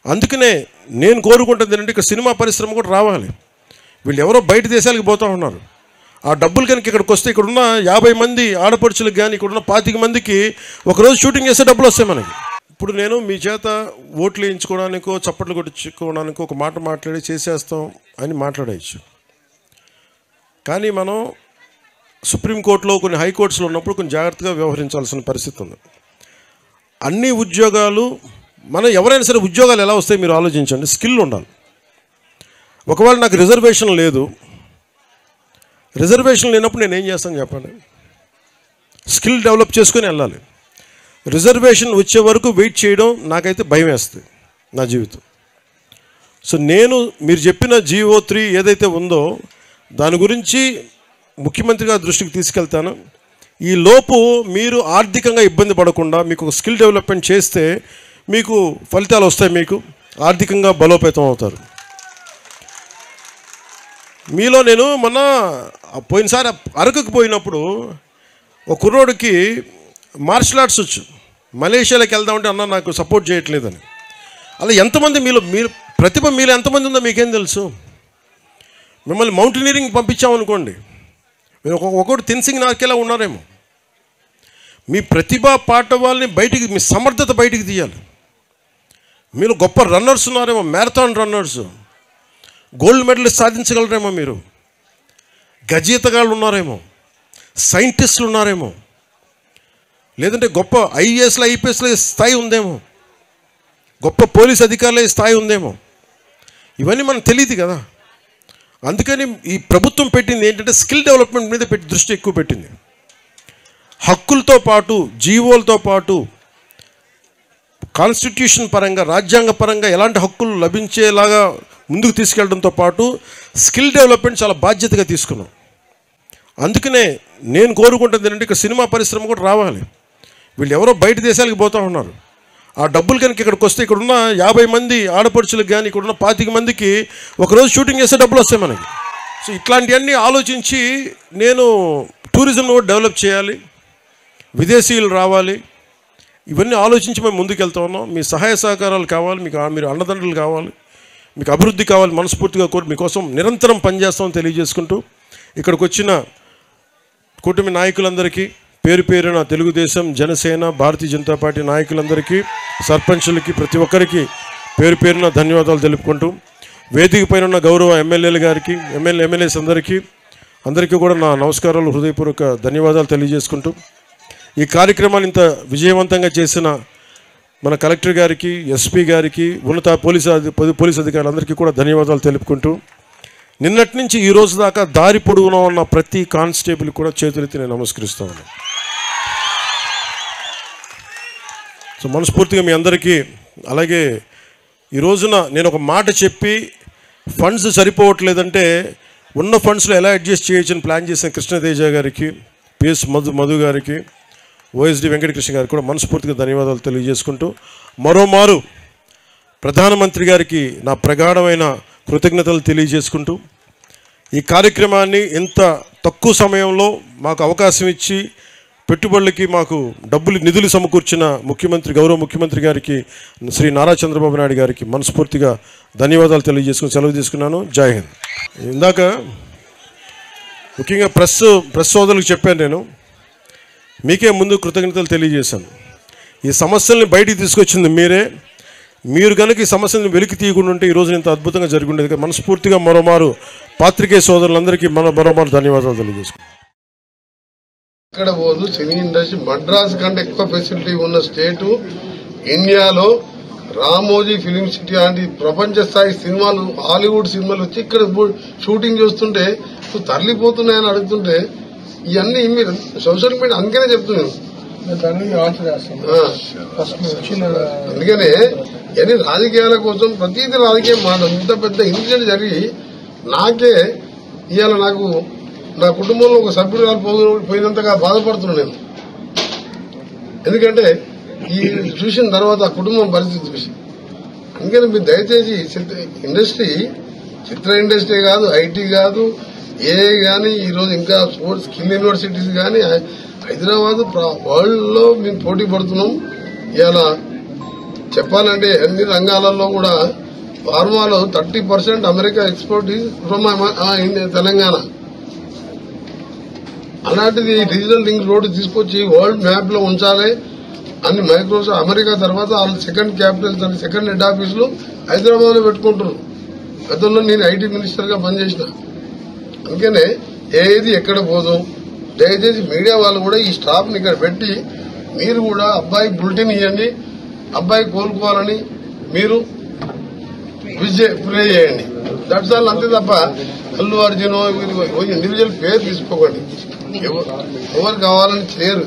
అందుకనే నేను కోరుకుంటుంది ఏంటంటే ఇక్కడ సినిమా పరిశ్రమ కూడా రావాలి. వీళ్ళు ఎవరో బయట దేశాలకు పోతూ ఉన్నారు. ఆ డబ్బులు కనుక ఇక్కడికి వస్తే ఇక్కడున్న 50 మంది ఆడపడుచులకు కానీ ఇక్కడున్న 25 మందికి ఒకరోజు షూటింగ్ చేసే డబ్బులు వస్తాయి మనకి. ఇప్పుడు నేను మీ చేత ఓట్లు వేయించుకోవడానికో చప్పట్లు కొట్టించుకోవడానికో ఒక మాట మాట్లాడి చేసేస్తాం అని మాట్లాడవచ్చు. కానీ మనం సుప్రీంకోర్టులో కొన్ని హైకోర్ట్స్లో ఉన్నప్పుడు కొన్ని జాగ్రత్తగా వ్యవహరించాల్సిన పరిస్థితి ఉంది. అన్ని ఉద్యోగాలు మనం ఎవరైనా సరే ఉద్యోగాలు ఎలా వస్తాయి మీరు ఆలోచించండి. స్కిల్ ఉండాలి. ఒకవేళ నాకు రిజర్వేషన్ లేదు, రిజర్వేషన్ లేనప్పుడు నేను ఏం చేస్తాను చెప్పండి? స్కిల్ డెవలప్ చేసుకొని వెళ్ళాలి. రిజర్వేషన్ వచ్చే వరకు వెయిట్ చేయడం నాకైతే భయం వేస్తుంది నా జీవితం. సో నేను మీరు చెప్పిన GO3 ఏదైతే ఉందో దాని గురించి ముఖ్యమంత్రి గారి దృష్టికి తీసుకెళ్తాను. ఈ లోపు మీరు ఆర్థికంగా ఇబ్బంది పడకుండా మీకు స్కిల్ డెవలప్మెంట్ చేస్తే మీకు ఫలితాలు వస్తాయి, మీకు ఆర్థికంగా బలోపేతం అవుతారు. మీలో నేను మొన్న పోయినసారి అరకుకి పోయినప్పుడు ఒక కుర్రోడికి మార్షల్ ఆర్ట్స్ వచ్చు, మలేషియాలోకి వెళ్దామంటే అన్న నాకు సపోర్ట్ చేయట్లేదని. అలా ఎంతమంది మీరు ప్రతిభ మీలో ఎంతమంది ఉందో మీకేం తెలుసు? మిమ్మల్ని మౌంటైనీరింగ్ పంపించామనుకోండి, మీరు ఒకటి తెన్సింగ్ నాకేలా ఉన్నారేమో. మీ ప్రతిభ పాఠవాల్ని బయటికి, మీ సమర్థత బయటికి తీయాలి. మీరు గొప్ప రన్నర్స్ ఉన్నారేమో, మ్యారథాన్ రన్నర్స్, గోల్డ్ మెడల్ సాధించగలరేమో, మీరు గజయితగాళ్ళు ఉన్నారేమో, సైంటిస్టులు ఉన్నారేమో, లేదంటే గొప్ప IASలో IPSలో స్థాయి ఉందేమో, గొప్ప పోలీస్ అధికారుల స్థాయి ఉందేమో. ఇవన్నీ మనకు తెలియదు కదా. అందుకని ఈ ప్రభుత్వం పెట్టింది ఏంటంటే స్కిల్ డెవలప్మెంట్ మీద దృష్టి ఎక్కువ పెట్టింది. హక్కులతో పాటు, జీవోలతో పాటు, కాన్స్టిట్యూషన్ పరంగా, రాజ్యాంగ పరంగా ఎలాంటి హక్కులు లభించేలాగా ముందుకు తీసుకెళ్ళడంతో పాటు స్కిల్ డెవలప్మెంట్ చాలా బాధ్యతగా తీసుకున్నాం. అందుకనే నేను కోరుకుంటుంది ఏంటంటే ఇక్కడ సినిమా పరిశ్రమ కూడా రావాలి. వీళ్ళు ఎవరో బయట దేశాలకు పోతూ ఉన్నారు. ఆ డబ్బులు కనుక ఇక్కడికి వస్తే ఇక్కడున్న 50 మంది ఆడపడుచులకు కానీ ఇక్కడున్న 25 మందికి ఒకరోజు షూటింగ్ చేసే డబ్బులు వస్తాయి మనకి. సో ఇట్లాంటివన్నీ ఆలోచించి నేను టూరిజంను కూడా డెవలప్ చేయాలి, విదేశీయులు రావాలి, ఇవన్నీ ఆలోచించి మేము ముందుకు వెళ్తా ఉన్నాం. మీ సహాయ సహకారాలు కావాలి, మీరు అండదండలు కావాలి, మీకు అభివృద్ధి కావాలి. మనస్ఫూర్తిగా మీకోసం నిరంతరం పనిచేస్తామని తెలియజేసుకుంటూ ఇక్కడికి వచ్చిన కూటమి నాయకులందరికీ పేరు పేరున తెలుగుదేశం, జనసేన, భారతీయ జనతా పార్టీ నాయకులందరికీ, సర్పంచులకి, ప్రతి ఒక్కరికి పేరు పేరున ధన్యవాదాలు తెలుపుకుంటూ వేదిక పైన ఉన్న గౌరవ ఎమ్మెల్యేలు గారికి, ఎమ్మెల్యేస్ అందరికీ కూడా నా నమస్కారాలు, హృదయపూర్వక ధన్యవాదాలు తెలియజేసుకుంటూ ఈ కార్యక్రమాన్ని ఇంత విజయవంతంగా చేసిన మన కలెక్టర్ గారికి, SP గారికి, ఉన్నత పోలీస్ అధికారులందరికీ కూడా ధన్యవాదాలు తెలుపుకుంటూ నిన్నటి నుంచి ఈ రోజు దాకా దారి పొడుగున ఉన్న ప్రతి కానిస్టేబుల్ కూడా చేతులెత్తి నేను నమస్కరిస్తాను. సో మనస్ఫూర్తిగా మీ అందరికీ, అలాగే ఈ రోజున నేను ఒక మాట చెప్పి ఫండ్స్ సరిపోవట్లేదంటే ఉన్న ఫండ్స్లో ఎలా అడ్జస్ట్ చేయొచ్చని ప్లాన్ చేసిన కృష్ణతేజ గారికి, PS మధు గారికి, OSD వెంకటకృష్ణ గారికి కూడా మనస్ఫూర్తిగా ధన్యవాదాలు తెలియజేసుకుంటూ మరోమారు ప్రధానమంత్రి గారికి నా ప్రగాఢమైన కృతజ్ఞతలు తెలియజేసుకుంటూ ఈ కార్యక్రమాన్ని ఇంత తక్కువ సమయంలో మాకు అవకాశం ఇచ్చి పెట్టుబడులకి మాకు నిధులు సమకూర్చిన గౌరవ ముఖ్యమంత్రి గారికి, శ్రీ నారా చంద్రబాబు నాయుడు గారికి మనస్ఫూర్తిగా ధన్యవాదాలు తెలియజేసుకుని సెలవు తీసుకున్నాను. జై హింద్. ఇందాక ముఖ్యంగా ప్రెస్ సోదరులకు చెప్పాను, నేను మీకే ముందు కృతజ్ఞతలు తెలియజేశాను. ఈ సమస్యల్ని బయటికి తీసుకొచ్చింది మీరే. మీరు కనుక ఈ సమస్యలను వెలికి తీయకుండా ఉంటే ఈరోజు ఇంత అద్భుతంగా జరుగుండేది. మనస్ఫూర్తిగా మరోమారు పాత్రికేయ సోదరులందరికీ మరోమారు ధన్యవాదాలు తెలియజేసుకుంటాం. ఇక్కడ పోదు సినీ ఇండస్ట్రీ మద్రాస్ కంటే ఎక్కువ ఫెసిలిటీ ఉన్న స్టేటు ఇండియాలో. రామోజీ ఫిలిం సిటీ లాంటి ప్రపంచ స్థాయి సినిమాలు, హాలీవుడ్ సినిమాలు వచ్చి ఇక్కడ షూటింగ్ చేస్తుంటే తరలిపోతున్నాయని అడుగుతుంటే ఇవన్నీ మీరు సోషల్ మీడియా అందుకనే చెప్తున్నాను. అందుకనే ఇవన్నీ రాజకీయాల కోసం ప్రతిదీ రాజకీయం మాట. ఇంత పెద్ద ఇన్సిడెంట్ జరిగి నాకే ఇవాళ నా కుటుంబంలో ఒక సభ్యురాలు పోయినంతగా బాధపడుతున్నాను నేను. ఎందుకంటే ఈ చూసిన తర్వాత ఆ కుటుంబం పరిస్థితి చూసి. అందుకని మీరు దయచేసి చిత్ర ఇండస్ట్రీ కాదు, IT కాదు, కానీ ఈరోజు ఇంకా స్కిల్ యూనివర్సిటీస్ కానీ హైదరాబాద్ వరల్డ్ లో మేము పోటీ పడుతున్నాం. ఇవాళ చెప్పాలంటే అన్ని రంగాలలో కూడా ఫార్మాలో 30% అమెరికా ఎక్స్పోర్ట్ ఫ్రమ్ తెలంగాణ. అలాంటిది రీజనల్ లింక్ రోడ్డు తీసుకొచ్చి వరల్డ్ మ్యాప్ లో ఉంచాలి అని మైక్రోసాఫ్ట్ అమెరికా తర్వాత వాళ్ళ సెకండ్ క్యాపిటల్ దాని సెకండ్ హెడ్ ఆఫీసులు హైదరాబాద్ లో పెట్టుకుంటున్నారు. గతంలో నేను ఐటీ మినిస్టర్ గా పనిచేసిన. అందుకనే ఏది ఎక్కడ పోదు. దయచేసి మీడియా వాళ్ళు కూడా ఈ స్టాఫ్ ని ఇక్కడ పెట్టి మీరు కూడా అబ్బాయి బులెటిన్ ఇవ్వండి, అబ్బాయి కోలుకోవాలని మీరు ప్రే చేయండి. That's all. అంతే తప్ప అల్లు అర్జున్ ఇండివిజువల్ పేరు తీసుకోకండి. ఎవరు కావాలని చేయరు.